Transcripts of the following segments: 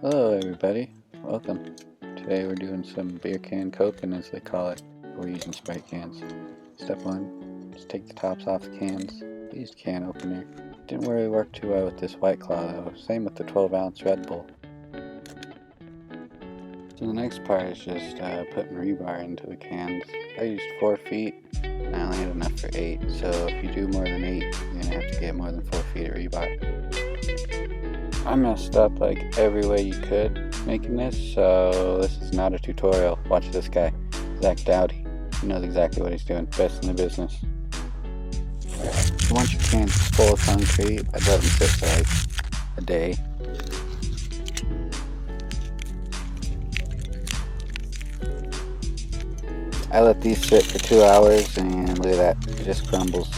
Hello everybody, welcome. Today we're doing some beer can coping as they call it. We're using Sprite cans. Step 1, just take the tops off the cans. Use can opener. Didn't really work too well with this White Claw though, same with the 12-ounce Red Bull. So the next part is just putting rebar into the cans. I used 4 feet, and I only had enough for 8, so if you do more than 8, you're going to have to get more than 4 feet of rebar. I messed up like every way you could making this, so this is not a tutorial. Watch this guy, Zach Dowdy. He knows exactly what he's doing, best in the business. So once your can's full of concrete, I'd let them sit for like a day. I let these sit for 2 hours and look at that, it just crumbles.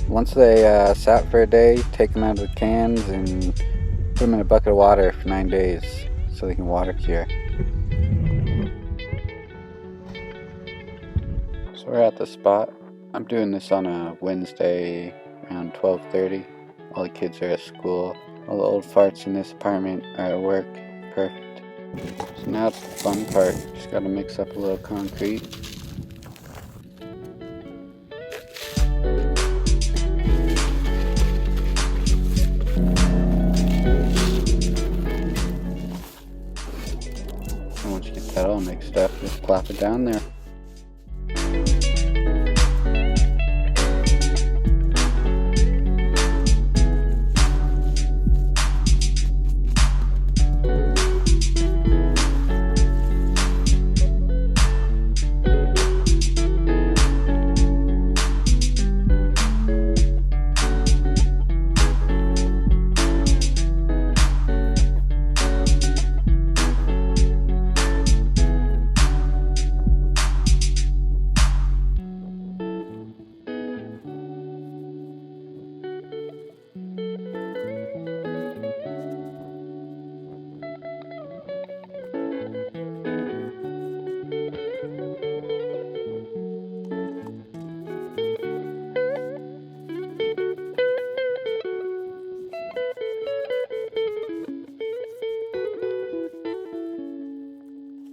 Once they sat for a day, take them out of the cans and put them in a bucket of water for 9 days so they can water cure. So we're at the spot. I'm doing this on a Wednesday around 12:30. All the kids are at school. All the old farts in this apartment are at work. Perfect. So now it's the fun part. Just gotta mix up a little concrete. And once you get that all mixed up, just plop it down there.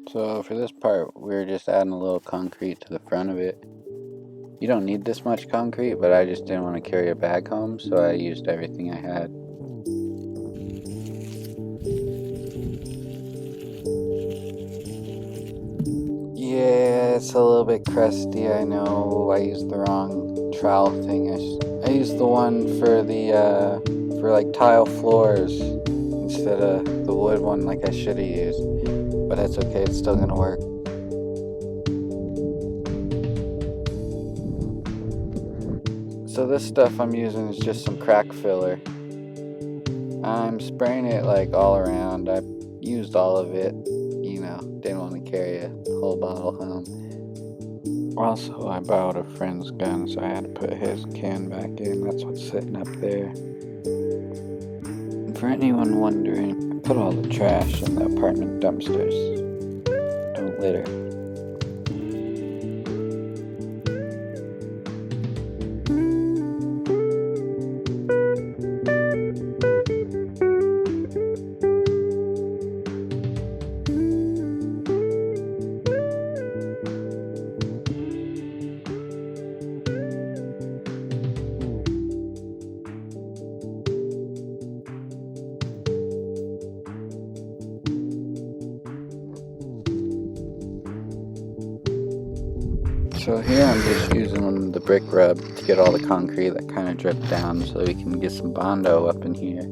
So for this part, we're just adding a little concrete to the front of it. You don't need this much concrete, but I just didn't want to carry a bag home, so I used everything I had. Yeah, it's a little bit crusty, I know. I used the wrong trowel thing. I used the one for for like tile floors instead of the wood one like I should have used. But that's okay, it's still gonna work. So this stuff I'm using is just some crack filler. I'm spraying it like all around. I used all of it, you know, didn't want to carry a whole bottle home. Also, I borrowed a friend's gun, so I had to put his can back in. That's what's sitting up there. And for anyone wondering, I put all the trash in the apartment dumpsters. Don't litter. So here I'm just using the brick rub to get all the concrete that kind of dripped down so we can get some Bondo up in here.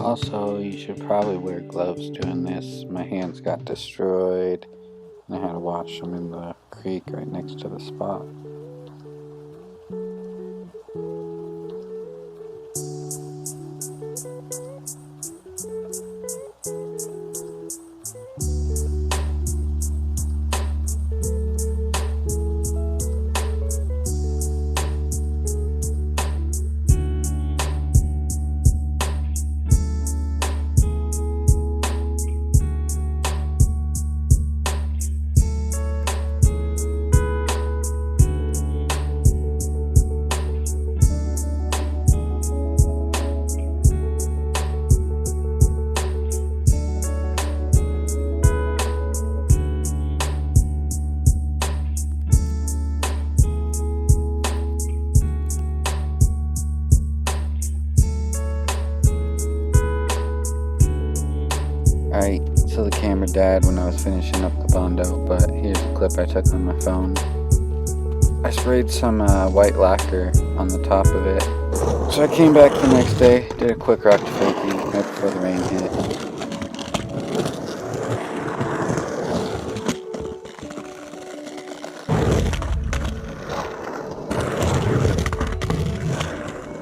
Also, you should probably wear gloves doing this. My hands got destroyed. I had to wash them in the creek right next to the spot. Alright, so the camera died when I was finishing up the Bondo, but here's a clip I took on my phone. I sprayed some white lacquer on the top of it. So I came back the next day, did a quick rock to fakie right before the rain hit.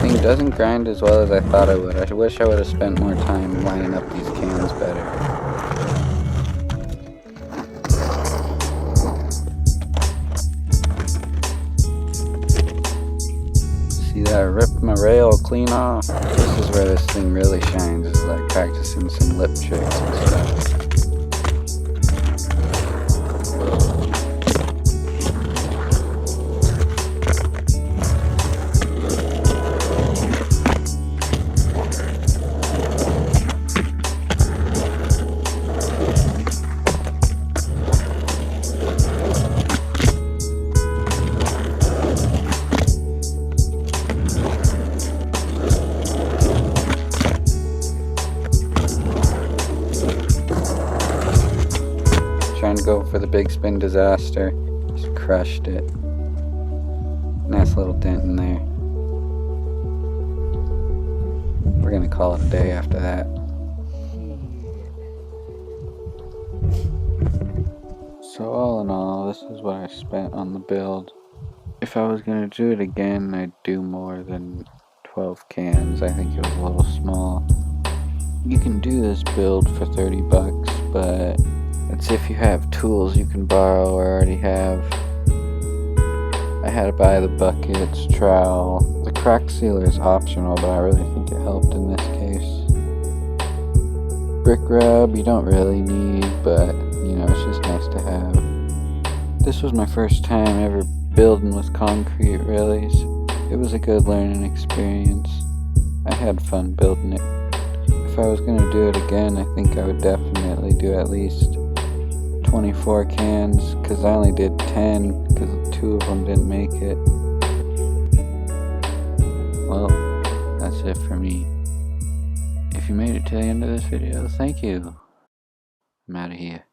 Thing doesn't grind as well as I thought it would. I wish I would have spent more time lining up these cans better. See that I ripped my rail clean off? This is where this thing really shines, is like practicing some lip tricks and stuff. Trying to go for the big spin disaster, just crushed it. Nice little dent in there. We're gonna call it a day after that. So all in all, this is what I spent on the build. If I was gonna do it again, I'd do more than 12 cans. I think it was a little small. You can do this build for 30 bucks, but it's if you have tools you can borrow or already have. I had to buy the buckets, trowel. The crack sealer is optional, but I really think it helped in this case. Brick rub you don't really need, but you know, it's just nice to have. This was my first time ever building with concrete, really. So it was a good learning experience. I had fun building it. If I was going to do it again, I think I would definitely do at least 24 cans, because I only did 10 because 2 of them didn't make it. Well, that's it for me. If you made it to the end of this video, thank you. I'm out of here.